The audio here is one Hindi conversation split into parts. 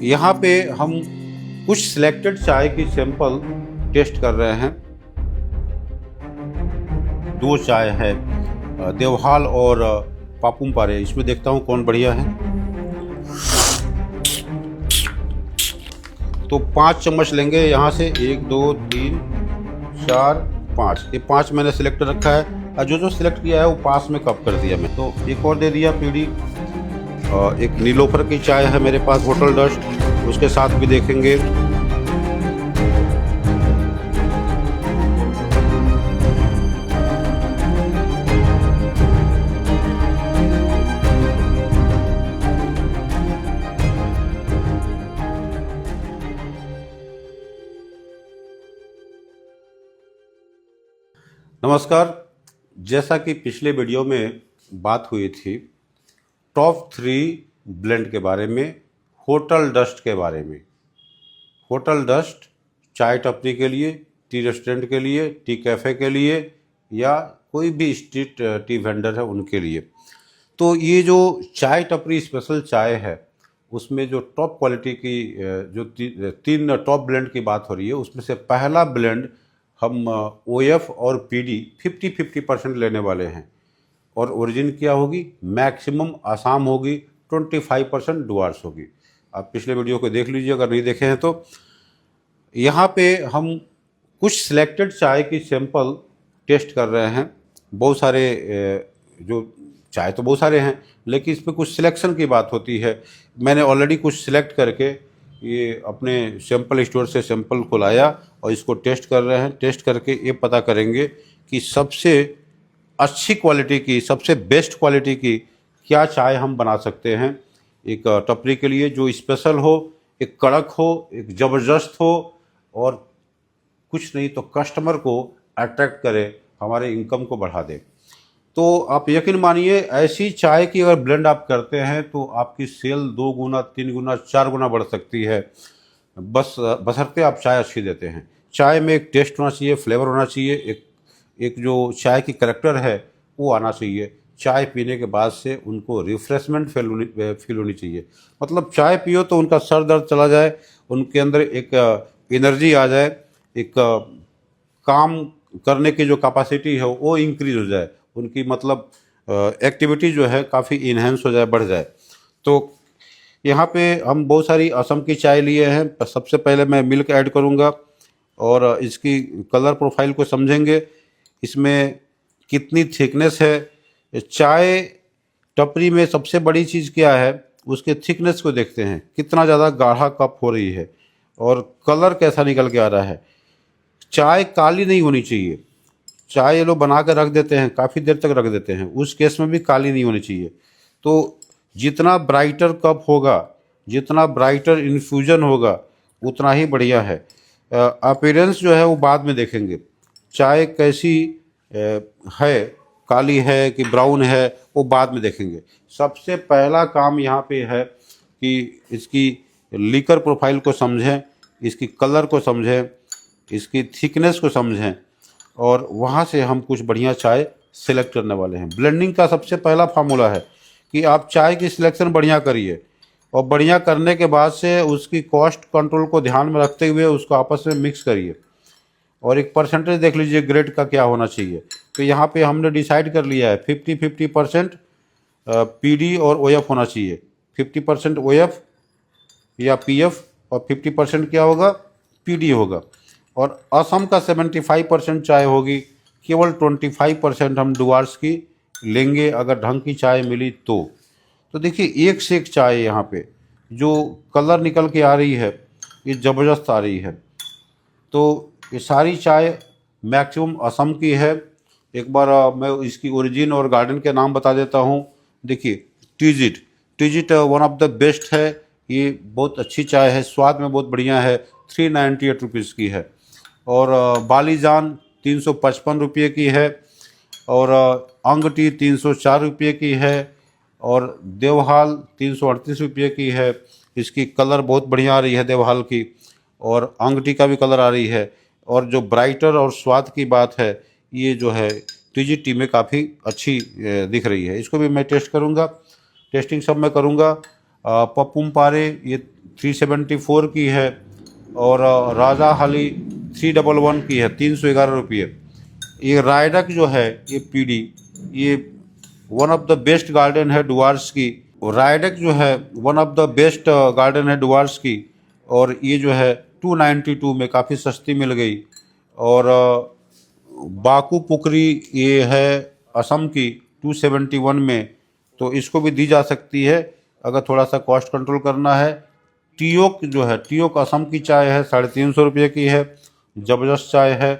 यहाँ पे हम कुछ सिलेक्टेड चाय की सैंपल टेस्ट कर रहे हैं। दो चाय है, देवहाल और पापुम पारे। इसमें देखता हूँ कौन बढ़िया है। तो 5 चम्मच लेंगे यहाँ से, 1 2 3 4 5। ये 5 मैंने सिलेक्ट रखा है और जो सिलेक्ट किया है वो पास में कप कर दिया मैं। तो एक और दे दिया पीढ़ी। एक नीलोफर की चाय है मेरे पास, होटल डस्ट, उसके साथ भी देखेंगे। नमस्कार। जैसा कि पिछले वीडियो में बात हुई थी टॉप 3 ब्लेंड के बारे में, होटल डस्ट के बारे में। होटल डस्ट चाय टपरी के लिए, टी रेस्टोरेंट के लिए, टी कैफ़े के लिए या कोई भी स्ट्रीट टी वेंडर है उनके लिए। तो ये जो चाय टपरी स्पेशल चाय है उसमें जो टॉप क्वालिटी की जो 3 टॉप ब्लेंड की बात हो रही है, उसमें से पहला ब्लेंड हम OF और PD 50-50% लेने वाले हैं। और ओरिजिन क्या होगी? मैक्सिमम आसाम होगी, 25% डुआर्स होगी। आप पिछले वीडियो को देख लीजिए अगर नहीं देखे हैं तो। यहाँ पे हम कुछ सिलेक्टेड चाय की सैंपल टेस्ट कर रहे हैं। बहुत सारे जो चाय तो बहुत सारे हैं, लेकिन इसमें कुछ सिलेक्शन की बात होती है। मैंने ऑलरेडी कुछ सिलेक्ट करके ये अपने सैंपल स्टोर से सैंपल को लाया और इसको टेस्ट कर रहे हैं। टेस्ट करके ये पता करेंगे कि सबसे अच्छी क्वालिटी की, सबसे बेस्ट क्वालिटी की क्या चाय हम बना सकते हैं एक टपरी के लिए, जो स्पेशल हो, एक कड़क हो, एक ज़बरदस्त हो और कुछ नहीं तो कस्टमर को अट्रैक्ट करे, हमारे इनकम को बढ़ा दे। तो आप यकीन मानिए, ऐसी चाय की अगर ब्लेंड आप करते हैं तो आपकी सेल 2 गुना, 3 गुना, 4 गुना बढ़ सकती है। बशर्ते आप चाय अच्छी देते हैं। चाय में एक टेस्ट होना चाहिए, फ्लेवर होना चाहिए, एक जो चाय की करैक्टर है वो आना चाहिए। चाय पीने के बाद से उनको रिफ़्रेशमेंट फील होनी चाहिए। मतलब चाय पियो तो उनका सर दर्द चला जाए, उनके अंदर एक एनर्जी आ जाए, एक काम करने की जो कैपेसिटी है वो इंक्रीज हो जाए, उनकी मतलब एक्टिविटी जो है काफ़ी इन्हेंस हो जाए, बढ़ जाए। तो यहाँ पे हम बहुत सारी असम की चाय लिए हैं। सबसे पहले मैं मिल्क ऐड करूँगा और इसकी कलर प्रोफाइल को समझेंगे, इसमें कितनी थिकनेस है। चाय टपरी में सबसे बड़ी चीज़ क्या है, उसके थिकनेस को देखते हैं, कितना ज़्यादा गाढ़ा कप हो रही है और कलर कैसा निकल के आ रहा है। चाय काली नहीं होनी चाहिए। चाय ये लोग बना कर रख देते हैं, काफ़ी देर तक रख देते हैं, उस केस में भी काली नहीं होनी चाहिए। तो जितना ब्राइटर कप होगा, जितना ब्राइटर इन्फ्यूजन होगा, उतना ही बढ़िया है। अपीयरेंस जो है वो बाद में देखेंगे, चाय कैसी है, काली है कि ब्राउन है, वो बाद में देखेंगे। सबसे पहला काम यहाँ पे है कि इसकी लीकर प्रोफाइल को समझें, इसकी कलर को समझें, इसकी थिकनेस को समझें और वहाँ से हम कुछ बढ़िया चाय सेलेक्ट करने वाले हैं। ब्लेंडिंग का सबसे पहला फार्मूला है कि आप चाय की सिलेक्शन बढ़िया करिए और बढ़िया करने के बाद से उसकी कॉस्ट कंट्रोल को ध्यान में रखते हुए उसको आपस में मिक्स करिए और एक परसेंटेज देख लीजिए ग्रेड का क्या होना चाहिए। तो यहाँ पे हमने डिसाइड कर लिया है 50-50% PD और OF होना चाहिए। 50% OF या PF और 50% क्या होगा, PD होगा। और असम का 75% चाय होगी, केवल 25% हम डुआर्स की लेंगे अगर ढंग की चाय मिली तो। तो देखिए एक से एक चाय यहाँ पे जो कलर निकल के आ रही है ये ज़बरदस्त आ रही है। तो ये सारी चाय मैक्सिमम असम की है। एक बार मैं इसकी ओरिजिन और गार्डन के नाम बता देता हूँ। देखिए टीजिट वन ऑफ द बेस्ट है। ये बहुत अच्छी चाय है, स्वाद में बहुत बढ़िया है। 398 रुपीज़ की है। और बालीजान 355 रुपये की है और अंग टी 304 रुपये की है और देवहाल 338 रुपये की है। इसकी कलर बहुत बढ़िया आ रही है देवहाल की और अंग टी का भी कलर आ रही है। और जो ब्राइटर और स्वाद की बात है, ये जो है टी में काफ़ी अच्छी दिख रही है। इसको भी मैं टेस्ट करूँगा, टेस्टिंग सब मैं करूँगा। पपुम पारे ये 374 की है, और राजा हाली 311 की है 311 रुपये। ये रायडक जो है ये पीडी, ये one of the best garden है डुआर्स की। रायडक जो है one of the best garden है डुआर्स की, और ये जो है 292 में काफ़ी सस्ती मिल गई। और बाकू पुकरी ये है असम की 271 में, तो इसको भी दी जा सकती है अगर थोड़ा सा कॉस्ट कंट्रोल करना है। टियोक जो है, टियोक असम की चाय है 350 रुपये की है, ज़बरदस्त चाय है।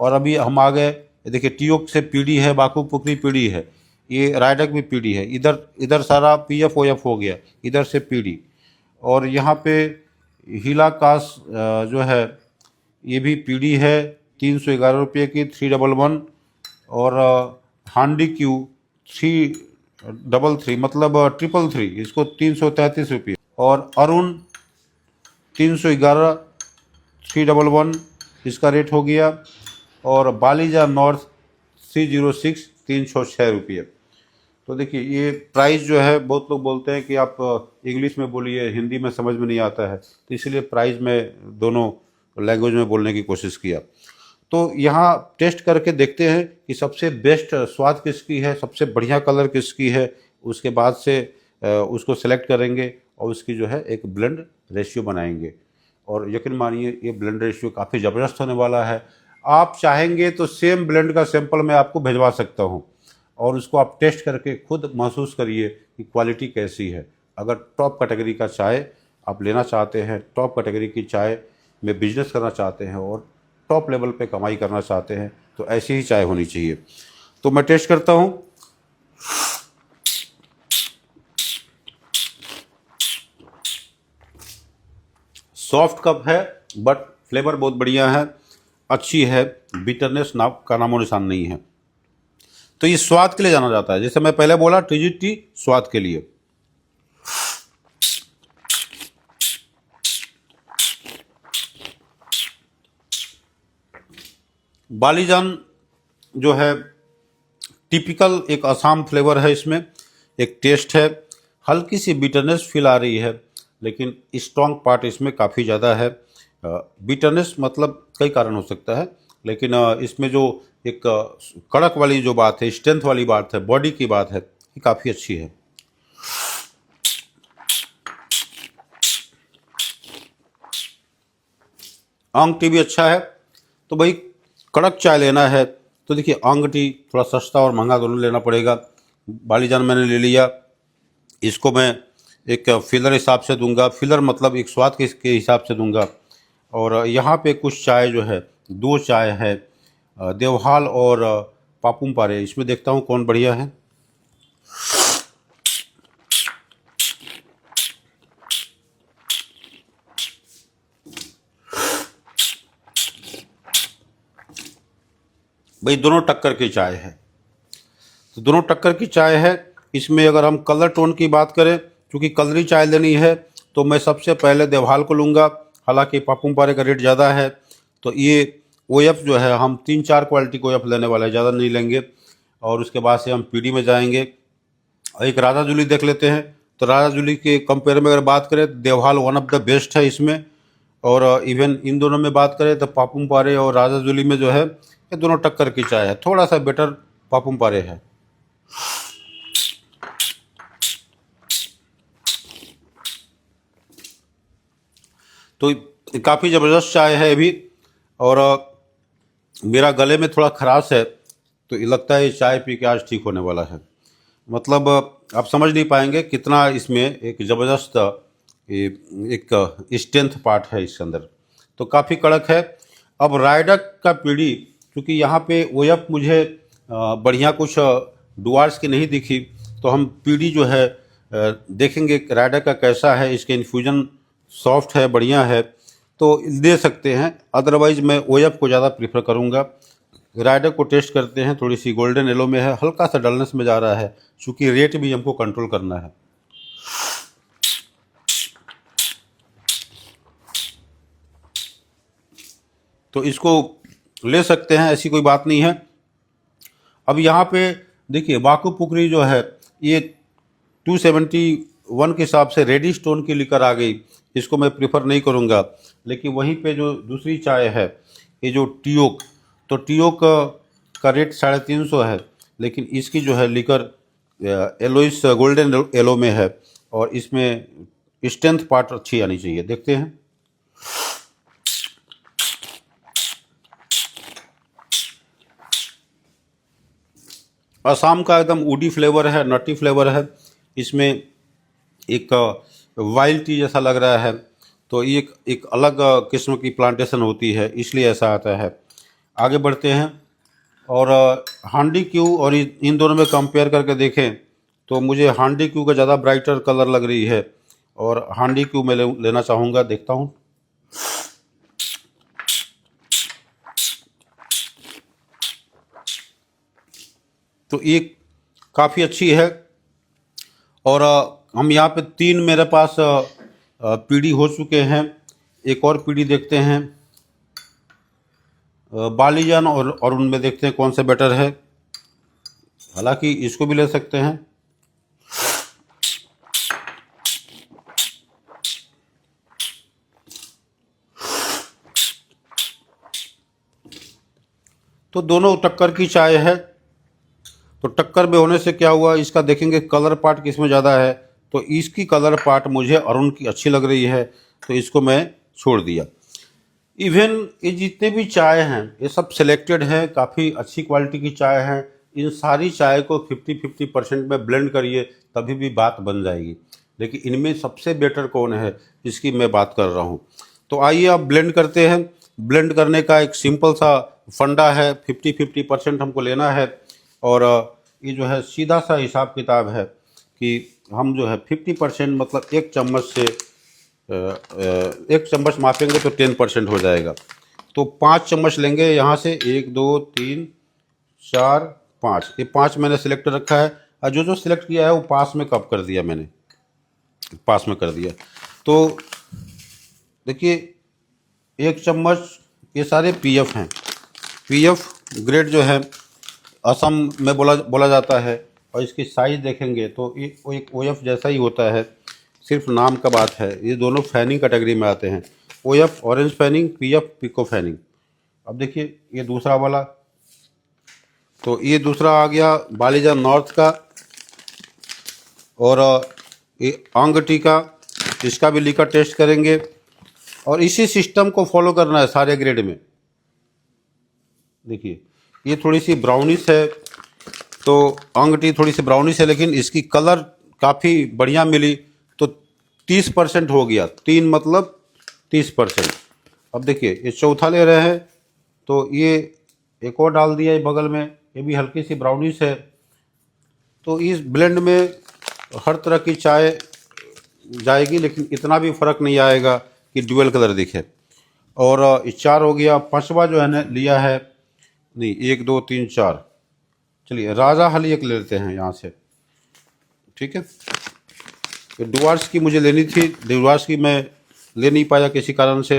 और अभी हम आ गए, देखिए टियोक से पीडी है, बाकू पुकरी पीडी है, ये रायडक भी पीडी है। इधर इधर सारा पीएफ ओएफ हो गया, इधर से पीडी। और यहाँ पे हीला कास जो है ये भी पीडी है 311 रुपये की 311। और हांडी क्यू 333 मतलब 333, इसको 333 रुपये। और अरुण 311 311 इसका रेट हो गया। और बालीजा नॉर्थ 306 306 रुपये। तो देखिए ये प्राइस जो है, बहुत लोग बोलते हैं कि आप इंग्लिश में बोलिए, हिंदी में समझ में नहीं आता है, तो इसलिए प्राइस में दोनों लैंग्वेज में बोलने की कोशिश किया। तो यहाँ टेस्ट करके देखते हैं कि सबसे बेस्ट स्वाद किसकी है, सबसे बढ़िया कलर किसकी है। उसके बाद से उसको सेलेक्ट करेंगे और उसकी जो है एक ब्लेंड रेशियो बनाएंगे। और यकीन मानिए ये ब्लेंड रेशियो काफ़ी ज़बरदस्त होने वाला है। आप चाहेंगे तो सेम ब्लेंड का सैंपल मैं आपको भिजवा सकता हूँ, और उसको आप टेस्ट करके खुद महसूस करिए कि क्वालिटी कैसी है। अगर टॉप कैटेगरी का चाय आप लेना चाहते हैं, टॉप कैटेगरी की चाय में बिजनेस करना चाहते हैं और टॉप लेवल पे कमाई करना चाहते हैं, तो ऐसी ही चाय होनी चाहिए। तो मैं टेस्ट करता हूँ। सॉफ्ट कप है बट फ्लेवर बहुत बढ़िया है, अच्छी है, बिटरनेस का नामो निशान नहीं है। तो ये स्वाद के लिए जाना जाता है, जैसे मैं पहले बोला टीजीटी स्वाद के लिए। बालीजान जो है टिपिकल एक असम फ्लेवर है, इसमें एक टेस्ट है, हल्की सी बिटरनेस फील आ रही है, लेकिन स्ट्रॉन्ग पार्ट इसमें काफ़ी ज़्यादा है। बिटरनेस मतलब कई कारण हो सकता है, लेकिन इसमें जो एक कड़क वाली जो बात है, स्ट्रेंथ वाली बात है, बॉडी की बात है, ये काफ़ी अच्छी है। आंग टी भी अच्छा है। तो भाई कड़क चाय लेना है तो देखिए आंग टी थोड़ा सस्ता और महंगा दोनों लेना पड़ेगा। बालीजान मैंने ले लिया, इसको मैं एक फिलर हिसाब से दूंगा, फिलर मतलब एक स्वाद के हिसाब से दूंगा। और यहाँ पे कुछ चाय जो है, दो चाय है, देवहाल और पापुम पारे, इसमें देखता हूँ कौन बढ़िया है। भाई दोनों टक्कर की चाय है, तो दोनों टक्कर की चाय है। इसमें अगर हम कलर टोन की बात करें, क्योंकि कलरी चाय लेनी है, तो मैं सबसे पहले देवहाल को लूँगा। हालांकि पापुम पारे का रेट ज़्यादा है, तो ये ओएफ जो है हम 3-4 क्वालिटी को ओएफ लेने वाले हैं, ज़्यादा नहीं लेंगे। और उसके बाद से हम पीडी में जाएंगे। एक राजा जूली देख लेते हैं। तो राजा जूली के कंपेयर में अगर बात करें तो देवहाल वन ऑफ द बेस्ट है इसमें। और इवन इन दोनों में बात करें तो पापुम पारे और राजा जूली में जो है ये दोनों टक्कर की चाय है, थोड़ा सा बेटर पापुम पारे है। तो काफ़ी ज़बरदस्त चाय है अभी। और मेरा गले में थोड़ा खराश है, तो ये लगता है ये चाय पी के आज ठीक होने वाला है। मतलब आप समझ नहीं पाएंगे कितना इसमें एक ज़बरदस्त एक स्ट्रेंथ पार्ट है इसके अंदर, तो काफ़ी कड़क है। अब रायडक का पीढ़ी, क्योंकि यहाँ पे ओएफ मुझे बढ़िया कुछ डुआर्स की नहीं दिखी, तो हम पीढ़ी जो है देखेंगे रायडक का कैसा है। इसके इन्फ्यूजन सॉफ्ट है, बढ़िया है, तो दे सकते हैं। अदरवाइज़ मैं ओएफ को ज़्यादा प्रीफर करूँगा। रायडक को टेस्ट करते हैं, थोड़ी सी गोल्डन येलो में है, हल्का सा डलनेस में जा रहा है, क्योंकि रेट भी हमको कंट्रोल करना है। तो इसको ले सकते हैं, ऐसी कोई बात नहीं है। अब यहाँ पे देखिए बाकू पुकरी जो है ये वन के हिसाब से रेडी स्टोन की लिकर आ गई, इसको मैं प्रेफर नहीं करूँगा। लेकिन वहीं पे जो दूसरी चाय है, ये जो टियोक, तो टियोक का रेट 350 है, लेकिन इसकी जो है लिकर एलोइस गोल्डन येलो में है, और इसमें स्ट्रेंथ पार्ट अच्छी आनी चाहिए। देखते हैं। असम का एकदम वुडी फ्लेवर है, नटी फ्लेवर है। इसमें एक वाइल्ड टी जैसा लग रहा है, तो ये एक अलग किस्म की प्लांटेशन होती है, इसलिए ऐसा आता है। आगे बढ़ते हैं, और हांडी क्यू और इन दोनों में कंपेयर करके देखें तो मुझे हांडी क्यू का ज़्यादा ब्राइटर कलर लग रही है, और हांडी क्यू मैं लेना चाहूँगा। देखता हूँ। तो ये काफ़ी अच्छी है, और हम यहाँ पे 3 मेरे पास पीढ़ी हो चुके हैं। एक और पीढ़ी देखते हैं, बालीजान, और उनमें देखते हैं कौन सा बेटर है। हालांकि इसको भी ले सकते हैं। तो दोनों टक्कर की चाय है। तो टक्कर में होने से क्या हुआ, इसका देखेंगे कलर पार्ट किसमें ज़्यादा है, तो इसकी कलर पार्ट मुझे अरुण की अच्छी लग रही है, तो इसको मैं छोड़ दिया। इवन ये जितने भी चाय हैं ये सब सिलेक्टेड हैं, काफ़ी अच्छी क्वालिटी की चाय हैं। इन सारी चाय को 50-50% में ब्लेंड करिए, तभी भी बात बन जाएगी। लेकिन इनमें सबसे बेटर कौन है, इसकी मैं बात कर रहा हूँ। तो आइए अब ब्लेंड करते हैं। ब्लेंड करने का एक सिंपल सा फंडा है, 50-50% हमको लेना है, और ये जो है सीधा सा हिसाब किताब है कि हम जो है 50% मतलब एक चम्मच से एक चम्मच मापेंगे तो 10% हो जाएगा। तो 5 चम्मच लेंगे यहाँ से, 1 2 3 4 5, ये 5 मैंने सिलेक्ट रखा है, और जो सिलेक्ट किया है वो पास में कप कर दिया मैंने, पास में कर दिया। तो देखिए 1 चम्मच, ये सारे पीएफ हैं। पीएफ ग्रेड जो है असम में बोला जाता है, और इसकी साइज़ देखेंगे तो ये वो एक ओएफ जैसा ही होता है, सिर्फ नाम का बात है। ये दोनों फैनिंग कैटेगरी में आते हैं, OF orange fanning, PF pekoe fanning. अब देखिए ये दूसरा वाला, तो ये दूसरा आ गया बालीजा नॉर्थ का, और ये अंग टी का, इसका भी लीकर टेस्ट करेंगे, और इसी सिस्टम को फॉलो करना है सारे ग्रेड में। देखिए ये थोड़ी सी ब्राउनिश है, तो अंग टी थोड़ी सी ब्राउनिश है, लेकिन इसकी कलर काफ़ी बढ़िया मिली, तो 30% हो गया, 3 मतलब 30%। अब देखिए ये चौथा ले रहे हैं, तो ये एक और डाल दिया है बगल में, ये भी हल्की सी ब्राउनिश है। तो इस ब्लेंड में हर तरह की चाय जाएगी, लेकिन इतना भी फ़र्क नहीं आएगा कि ड्यूअल कलर दिखे। और ये 4 हो गया। 5वां जो है ना लिया है, नहीं 1 2 3 4, चलिए राजा हली एक ले लेते हैं यहाँ से, ठीक है। तो डुआर्स की मुझे लेनी थी, डुआर्स की मैं ले नहीं पाया किसी कारण से।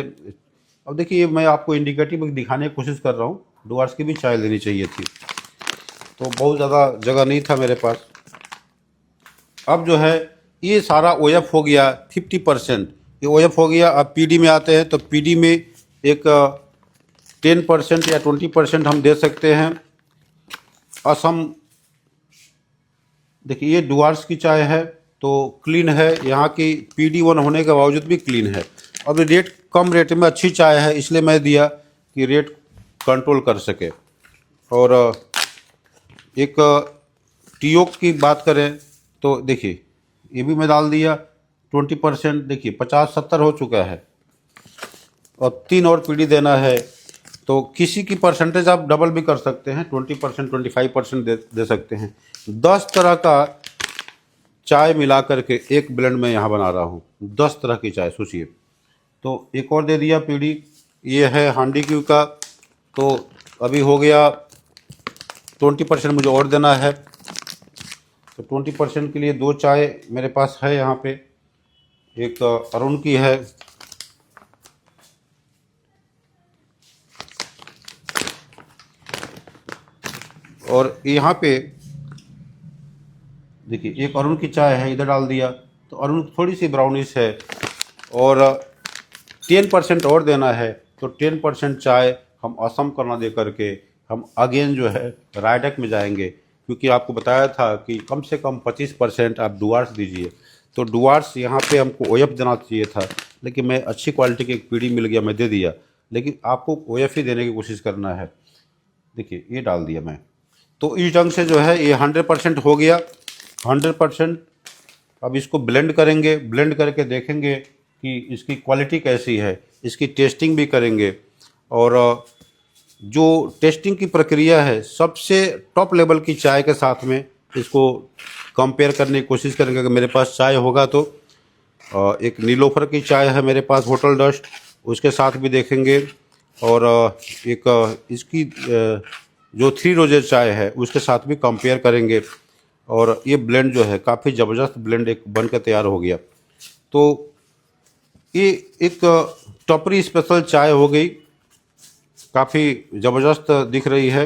अब देखिए मैं आपको इंडिकेटिव दिखाने की कोशिश कर रहा हूँ, डुआर्स की भी चाय लेनी चाहिए थी, तो बहुत ज़्यादा जगह नहीं था मेरे पास। अब जो है ये सारा ओएफ हो गया 50%, ये ओएफ हो गया। अब पीडी में आते हैं, तो पीडी में एक 10% या 20% हम दे सकते हैं। असम, देखिए ये डुआर्स की चाय है, तो क्लीन है, यहाँ की PD1 होने के बावजूद भी क्लीन है। अब रेट कम रेट में अच्छी चाय है, इसलिए मैं दिया कि रेट कंट्रोल कर सके। और एक टियोक की बात करें तो देखिए ये भी मैं डाल दिया 20%, देखिए 50-70 हो चुका है, और 3 और पीढ़ी देना है। तो किसी की परसेंटेज आप डबल भी कर सकते हैं, 20% 25% दे सकते हैं। 10 तरह का चाय मिला करके एक ब्लेंड में यहाँ बना रहा हूँ, 10 तरह की चाय, सोचिए। तो एक और दे दिया पीढ़ी, ये है हांडी क्यू का, तो अभी हो गया 20% मुझे और देना है। तो 20% के लिए 2 चाय मेरे पास है यहाँ पे, एक अरुण की है, और यहाँ पे देखिए एक अरुण की चाय है, इधर डाल दिया। तो और थोड़ी सी ब्राउनिश है, और 10% और देना है तो 10% चाय हम असम करना दे करके हम अगेन जो है रायडक में जाएंगे, क्योंकि आपको बताया था कि कम से कम 25% आप डुआर्स दीजिए। तो डुआर्स यहाँ पे हमको ओएफ देना चाहिए था, लेकिन मैं अच्छी क्वालिटी की एक पीढ़ी मिल गया, मैं दे दिया, लेकिन आपको ओएफ ही देने की कोशिश करना है। देखिए ये डाल दिया मैं, तो इस ढंग से जो है ये 100% हो गया, 100%। अब इसको ब्लेंड करेंगे, ब्लेंड करके देखेंगे कि इसकी क्वालिटी कैसी है, इसकी टेस्टिंग भी करेंगे। और जो टेस्टिंग की प्रक्रिया है, सबसे टॉप लेवल की चाय के साथ में इसको कंपेयर करने की कोशिश करेंगे। अगर मेरे पास चाय होगा तो एक नीलोफर की चाय है मेरे पास, होटल डस्ट, उसके साथ भी देखेंगे। और एक इसकी जो 3 रोजेस चाय है उसके साथ भी कंपेयर करेंगे। और ये ब्लेंड जो है काफ़ी ज़बरदस्त ब्लेंड एक बन के तैयार हो गया। तो ये एक टपरी स्पेशल चाय हो गई, काफ़ी ज़बरदस्त दिख रही है,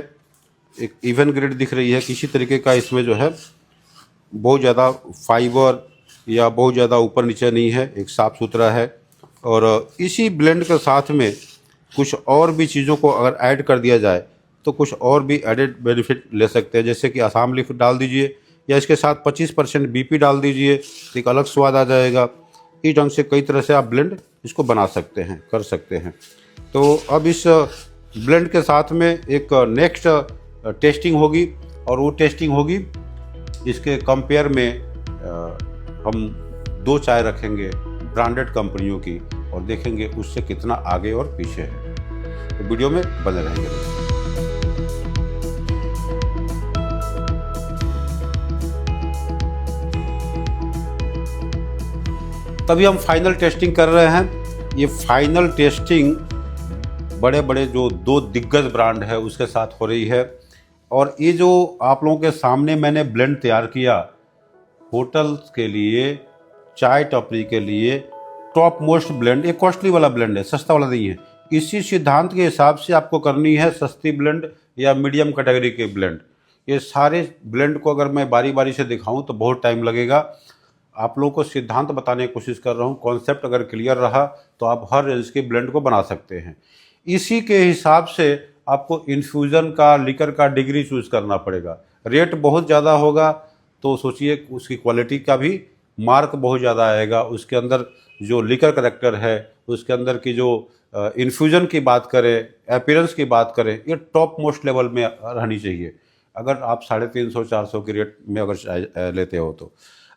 एक इवन ग्रेड दिख रही है। किसी तरीके का इसमें जो है बहुत ज़्यादा फाइबर या बहुत ज़्यादा ऊपर नीचे नहीं है, एक साफ़ सुथरा है। और इसी ब्लेंड के साथ में कुछ और भी चीज़ों को अगर ऐड कर दिया जाए तो कुछ और भी एडेड बेनिफिट ले सकते हैं, जैसे कि आसाम लीफ डाल दीजिए, या इसके साथ 25% बीपी डाल दीजिए, एक अलग स्वाद आ जाएगा। इस ढंग से कई तरह से आप ब्लेंड इसको बना सकते हैं, कर सकते हैं। तो अब इस ब्लेंड के साथ में एक नेक्स्ट टेस्टिंग होगी, और वो टेस्टिंग होगी इसके कंपेयर में हम 2 चाय रखेंगे ब्रांडेड कंपनियों की, और देखेंगे उससे कितना आगे और पीछे है। तो वीडियो में बने रहेंगे। तभी हम फाइनल टेस्टिंग कर रहे हैं। ये फाइनल टेस्टिंग बड़े बड़े जो 2 दिग्गज ब्रांड है उसके साथ हो रही है। और ये जो आप लोगों के सामने मैंने ब्लेंड तैयार किया, होटल्स के लिए, चाय टपरी के लिए टॉप मोस्ट ब्लेंड, एक कॉस्टली वाला ब्लेंड है, सस्ता वाला नहीं है। इसी सिद्धांत के हिसाब से आपको करनी है सस्ती ब्लेंड या मीडियम कैटेगरी के ब्लेंड। ये सारे ब्लेंड को अगर मैं बारी बारी से दिखाऊं तो बहुत टाइम लगेगा। आप लोगों को सिद्धांत बताने की कोशिश कर रहा हूँ। कॉन्सेप्ट अगर क्लियर रहा तो आप हर रेंज के ब्लेंड को बना सकते हैं। इसी के हिसाब से आपको इन्फ्यूज़न का, लिकर का डिग्री चूज़ करना पड़ेगा। रेट बहुत ज़्यादा होगा तो सोचिए उसकी क्वालिटी का भी मार्क बहुत ज़्यादा आएगा। उसके अंदर जो लिकर करेक्टर है, उसके अंदर की जो इन्फ्यूज़न की बात करें, अपीयरेंस की बात करें, ये टॉप मोस्ट लेवल में रहनी चाहिए। अगर आप 350-400 के रेट में अगर लेते हो तो,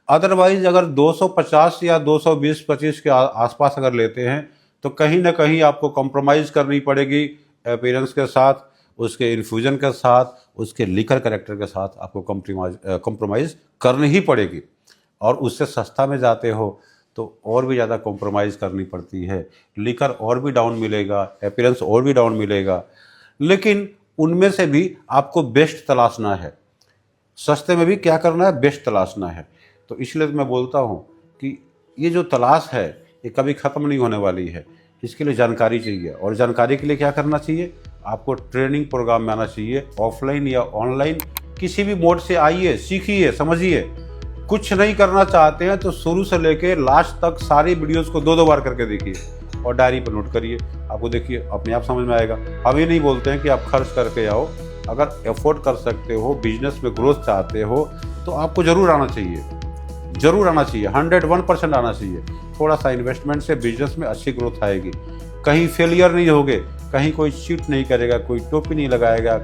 अदरवाइज अगर 250 या 220-25 के आसपास अगर लेते हैं तो कहीं ना कहीं आपको कॉम्प्रोमाइज़ करनी पड़ेगी अपीयरेंस के साथ, उसके इन्फ्यूज़न के साथ, उसके लिकर कैरेक्टर के साथ आपको कॉम्प्रोमाइज़ करनी ही पड़ेगी। और उससे सस्ता में जाते हो तो और भी ज़्यादा कॉम्प्रोमाइज़ करनी पड़ती है, लिकर और भी डाउन मिलेगा, अपीयरेंस और भी डाउन मिलेगा। लेकिन उनमें से भी आपको बेस्ट तलाशना है। सस्ते में भी क्या करना है, बेस्ट तलाशना है। तो इसलिए मैं बोलता हूँ कि ये जो तलाश है ये कभी ख़त्म नहीं होने वाली है। इसके लिए जानकारी चाहिए, और जानकारी के लिए क्या करना चाहिए, आपको ट्रेनिंग प्रोग्राम में आना चाहिए, ऑफलाइन या ऑनलाइन किसी भी मोड से आइए, सीखिए, समझिए। कुछ नहीं करना चाहते हैं तो शुरू से लेके लास्ट तक सारी वीडियोस को 2-2 बार करके देखिए और डायरी पर नोट करिए। आपको देखिए अपने आप समझ में आएगा। हम ये नहीं बोलते हैं कि आप खर्च करके आओ, अगर अफोर्ड कर सकते हो, बिजनेस में ग्रोथ चाहते हो तो आपको ज़रूर आना चाहिए, ज़रूर आना चाहिए, 101% आना चाहिए। थोड़ा सा इन्वेस्टमेंट से बिजनेस में अच्छी ग्रोथ आएगी। कहीं फेलियर नहीं होगे, कहीं कोई चीट नहीं करेगा, कोई टोपी नहीं लगाएगा,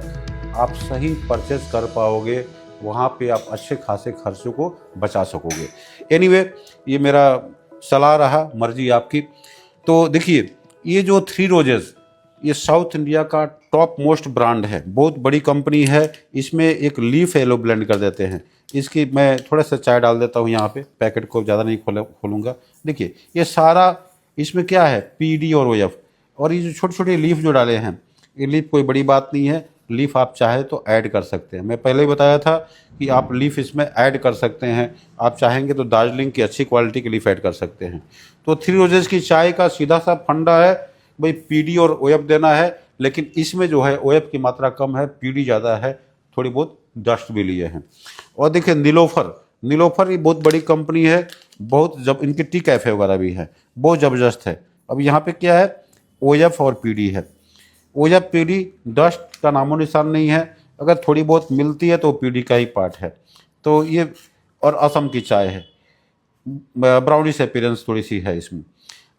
आप सही परचेज कर पाओगे, वहाँ पे आप अच्छे खासे खर्चों को बचा सकोगे। एनीवे, ये मेरा सलाह रहा, मर्जी आपकी। तो देखिए ये जो 3 रोजेस, ये साउथ इंडिया का टॉप मोस्ट ब्रांड है, बहुत बड़ी कंपनी है। इसमें एक लीफ येलो ब्लेंड कर देते हैं। इसकी मैं थोड़ा सा चाय डाल देता हूँ यहाँ पे, पैकेट को ज़्यादा नहीं खोलूँगा। देखिए ये सारा इसमें क्या है, पीडी और ओएफ, और ये जो छोटे छोटे लीफ जो डाले हैं, ये लीफ कोई बड़ी बात नहीं है। लीफ आप चाहे तो ऐड कर सकते हैं। मैं पहले ही बताया था कि आप लीफ इसमें ऐड कर सकते हैं। आप चाहेंगे तो दार्जिलिंग की अच्छी क्वालिटी की लीफ ऐड कर सकते हैं। तो 3 रोजेस की चाय का सीधा सा फंडा है भाई, पीडी और ओएफ देना है। लेकिन इसमें जो है ओएफ की मात्रा कम है, पीडी ज़्यादा है, थोड़ी बहुत डस्ट भी लिए हैं। और देखिए नीलोफर, नीलोफर ये बहुत बड़ी कंपनी है, बहुत जब इनके टी कैफ़े वगैरह भी है, बहुत ज़बरदस्त है। अब यहाँ पे क्या है, OF और PD है। OF PD डस्ट का नामो निशान नहीं है, अगर थोड़ी बहुत मिलती है तो PD का ही पार्ट है। तो ये और असम की चाय है, ब्राउनिश अपीयरेंस थोड़ी सी है इसमें।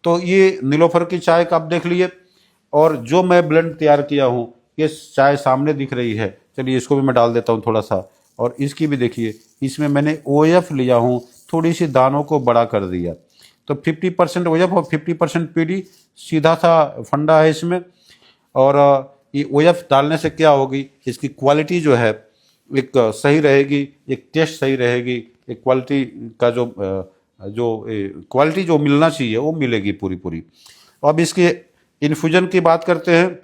तो ये नीलोफर की चाय का आप देख लिए। और जो मैं ब्लेंड तैयार किया हूँ, ये चाय सामने दिख रही है, चलिए इसको भी मैं डाल देता हूँ थोड़ा सा। और इसकी भी देखिए, इसमें मैंने OF लिया हूँ, थोड़ी सी दानों को बड़ा कर दिया। तो 50% OF और 50% PD, सीधा सा फंडा है इसमें। और ये OF डालने से क्या होगी, इसकी क्वालिटी जो है एक सही रहेगी, एक टेस्ट सही रहेगी, एक क्वालिटी का जो क्वालिटी जो मिलना चाहिए वो मिलेगी पूरी पूरी। अब इसके इन्फ्यूजन की बात करते हैं।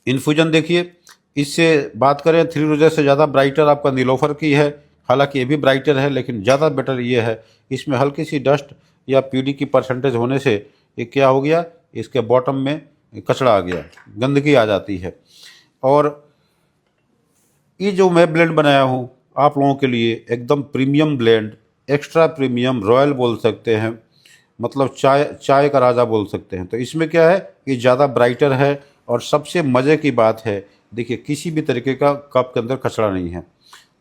इन्फ्यूजन देखिए, इससे बात करें, थ्री रोजेस से ज़्यादा ब्राइटर आपका नीलोफर की है। हालांकि ये भी ब्राइटर है, लेकिन ज़्यादा बेटर ये है। इसमें हल्की सी डस्ट या PD की परसेंटेज होने से ये क्या हो गया, इसके बॉटम में कचरा आ गया, गंदगी आ जाती है। और ये जो मैं ब्लेंड बनाया हूँ आप लोगों के लिए, एकदम premium blend, extra premium, royal बोल सकते हैं, मतलब चाय चाय का राजा बोल सकते हैं। तो इसमें क्या है, ये ज़्यादा ब्राइटर है। और सबसे मज़े की बात है, देखिए किसी भी तरीके का कप के अंदर कचरा नहीं है,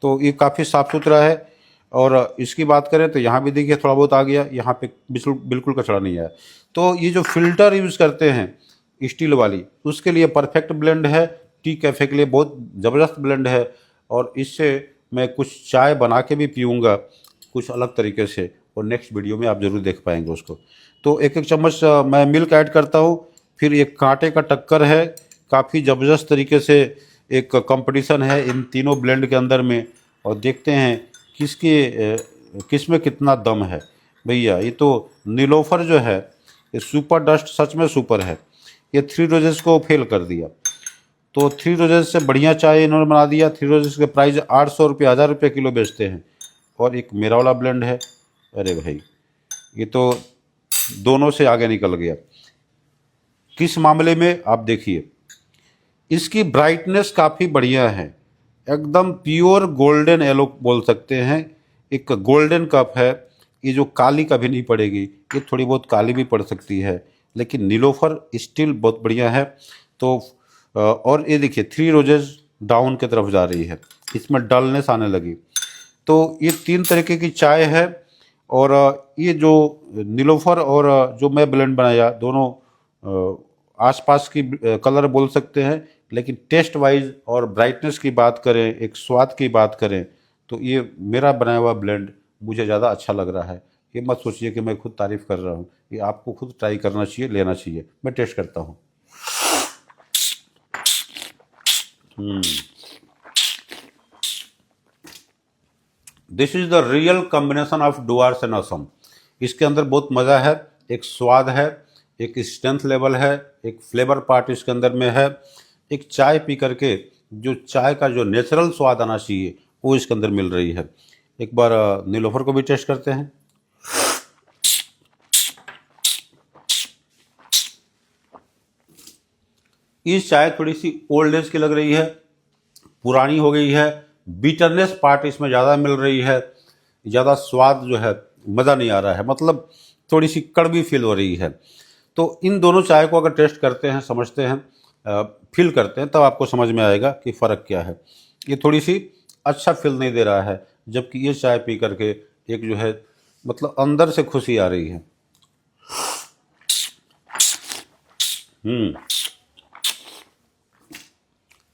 तो ये काफ़ी साफ़ सुथरा है। और इसकी बात करें तो यहाँ भी देखिए थोड़ा बहुत आ गया, यहाँ पे बिल्कुल बिल्कुल कचरा नहीं आया। तो ये जो फिल्टर यूज़ करते हैं स्टील वाली, उसके लिए परफेक्ट ब्लेंड है। टी कैफ़े के लिए बहुत ज़बरदस्त ब्लेंड है। और इससे मैं कुछ चाय बना के भी पीऊँगा कुछ अलग तरीके से, और नेक्स्ट वीडियो में आप ज़रूर देख पाएंगे उसको। तो एक एक चम्मच मैं मिल्क ऐड करता हूँ। फिर एक कांटे का टक्कर है, काफ़ी ज़बरदस्त तरीके से एक कंपटीशन है इन तीनों ब्लेंड के अंदर में। और देखते हैं किस में कितना दम है। भैया ये तो नीलोफर जो है, ये सुपर डस्ट सच में सुपर है। ये थ्री रोजेस को फेल कर दिया। तो थ्री रोजेस से बढ़िया चाय इन्होंने बना दिया। थ्री रोजेस के प्राइस 800 रुपये, 1000 रुपये किलो बेचते हैं। और एक मेरा वाला ब्लेंड है, अरे भाई ये तो दोनों से आगे निकल गया। किस मामले में आप देखिए, इसकी ब्राइटनेस काफ़ी बढ़िया है, एकदम प्योर गोल्डन येलो बोल सकते हैं। एक गोल्डन कप है, ये जो काली कभी नहीं पड़ेगी, ये थोड़ी बहुत काली भी पड़ सकती है, लेकिन नीलोफर स्टिल बहुत बढ़िया है। तो और ये देखिए थ्री रोजेस डाउन की तरफ जा रही है, इसमें डलनेस आने लगी। तो ये तीन तरीके की चाय है। और ये जो नीलोफर और जो मैं ब्लेंड बनाया, दोनों आसपास की कलर बोल सकते हैं, लेकिन टेस्ट वाइज और ब्राइटनेस की बात करें, एक स्वाद की बात करें, तो ये मेरा बनाया हुआ ब्लेंड मुझे ज़्यादा अच्छा लग रहा है। ये मत सोचिए कि मैं खुद तारीफ़ कर रहा हूँ, ये आपको खुद ट्राई करना चाहिए, लेना चाहिए। मैं टेस्ट करता हूँ। This is the real combination of Dooars and Assam. इसके अंदर बहुत मज़ा है, एक स्वाद है, एक स्ट्रेंथ लेवल है, एक फ्लेवर पार्ट इसके अंदर में है। एक चाय पी करके जो चाय का जो नेचुरल स्वाद आना चाहिए वो इसके अंदर मिल रही है। एक बार नीलोफर को भी टेस्ट करते हैं। ये चाय थोड़ी सी ओल्ड एज की लग रही है, पुरानी हो गई है। बीटरनेस पार्ट इसमें ज़्यादा मिल रही है, ज़्यादा स्वाद जो है मज़ा नहीं आ रहा है, मतलब थोड़ी सी कड़वी फील हो रही है। तो इन दोनों चाय को अगर टेस्ट करते हैं, समझते हैं, फील करते हैं, तब आपको समझ में आएगा कि फ़र्क क्या है। ये थोड़ी सी अच्छा फील नहीं दे रहा है, जबकि ये चाय पी करके एक जो है मतलब अंदर से खुशी आ रही है।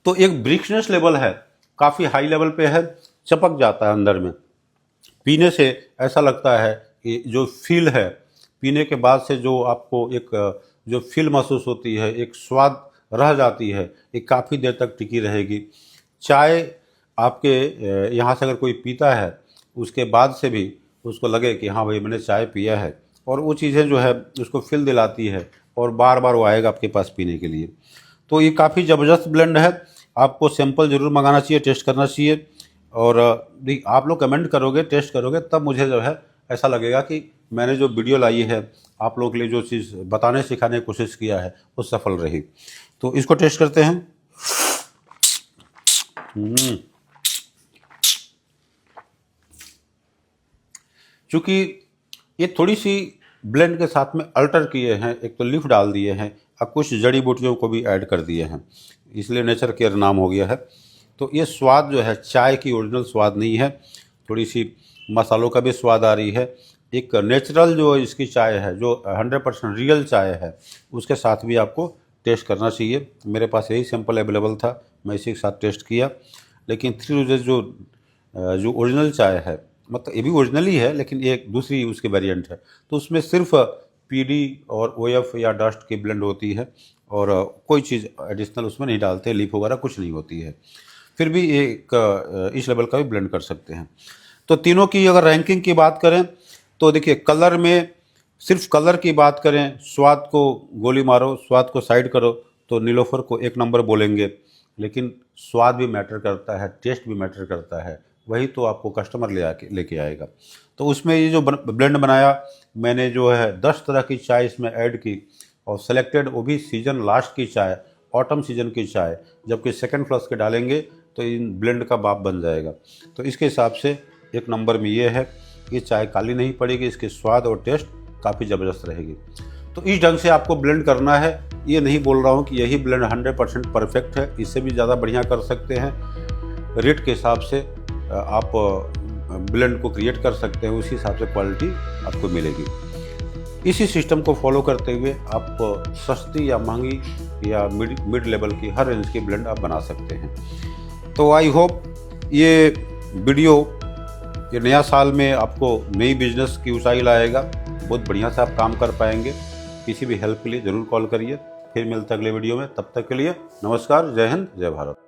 तो एक ब्रिकनेस लेवल है, काफ़ी हाई लेवल पे है, चपक जाता है अंदर में। पीने से ऐसा लगता है कि जो फील है, पीने के बाद से जो आपको एक जो फील महसूस होती है, एक स्वाद रह जाती है, ये काफ़ी देर तक टिकी रहेगी। चाय आपके यहाँ से अगर कोई पीता है, उसके बाद से भी उसको लगे कि हाँ भाई मैंने चाय पिया है, और वो चीज़ें जो है उसको फील दिलाती है, और बार बार वो आएगा आपके पास पीने के लिए। तो ये काफ़ी ज़बरदस्त ब्लेंड है, आपको सैंपल ज़रूर मंगाना चाहिए, टेस्ट करना चाहिए। और आप लोग कमेंट करोगे, टेस्ट करोगे, तब मुझे जो है ऐसा लगेगा कि मैंने जो वीडियो लाई है, आप लोगों के लिए जो चीज़ बताने सिखाने की कोशिश किया है वो सफल रही। तो इसको टेस्ट करते हैं। चूँकि ये थोड़ी सी ब्लेंड के साथ में अल्टर किए हैं, एक तो लीफ डाल दिए हैं और कुछ जड़ी बूटियों को भी ऐड कर दिए हैं, इसलिए नेचर केयर नाम हो गया है। तो ये स्वाद जो है चाय की ओरिजिनल स्वाद नहीं है, थोड़ी सी मसालों का भी स्वाद आ रही है। एक नेचुरल जो इसकी चाय है, जो 100% रियल चाय है, उसके साथ भी आपको टेस्ट करना चाहिए। मेरे पास यही सैंपल अवेलेबल था, मैं इसी के साथ टेस्ट किया। लेकिन थ्री रोजेस जो ओरिजिनल चाय है, मतलब ये भी ओरिजिनल ही है लेकिन एक दूसरी उसकी वेरिएंट है, तो उसमें सिर्फ पीडी और ओएफ या डस्ट की ब्लेंड होती है और कोई चीज़ एडिशनल उसमें नहीं डालते, लीफ वगैरह कुछ नहीं होती है। फिर भी एक इस लेवल का भी ब्लेंड कर सकते हैं। तो तीनों की अगर रैंकिंग की बात करें तो देखिए, कलर में सिर्फ कलर की बात करें, स्वाद को गोली मारो, स्वाद को साइड करो, तो नीलोफर को 1 नंबर बोलेंगे। लेकिन स्वाद भी मैटर करता है, टेस्ट भी मैटर करता है, वही तो आपको कस्टमर लेके आएगा। तो उसमें ये जो ब्लेंड बनाया मैंने, जो है 10 तरह की चाय इसमें ऐड की और सेलेक्टेड, वो भी सीजन लास्ट की चाय, ऑटम सीजन की चाय, जबकि सेकंड फ्लश के डालेंगे तो इन ब्लेंड का बाप बन जाएगा। तो इसके हिसाब से 1 नंबर में ये है, ये चाय काली नहीं पड़ेगी, इसके स्वाद और टेस्ट काफ़ी ज़बरदस्त रहेगी। तो इस ढंग से आपको ब्लेंड करना है। ये नहीं बोल रहा हूँ कि यही ब्लेंड 100% परफेक्ट है, इससे भी ज़्यादा बढ़िया कर सकते हैं। रेट के हिसाब से आप ब्लेंड को क्रिएट कर सकते हैं, उसी हिसाब से क्वालिटी आपको मिलेगी। इसी सिस्टम को फॉलो करते हुए आप सस्ती या महंगी या मिड लेवल की हर रेंज की ब्लेंड आप बना सकते हैं। तो आई होप ये वीडियो ये नया साल में आपको नई बिजनेस की ऊंचाई लाएगा, बहुत बढ़िया से आप काम कर पाएंगे। किसी भी हेल्प के लिए ज़रूर कॉल करिए। फिर मिलते हैं अगले वीडियो में, तब तक के लिए नमस्कार, जय हिंद, जय भारत।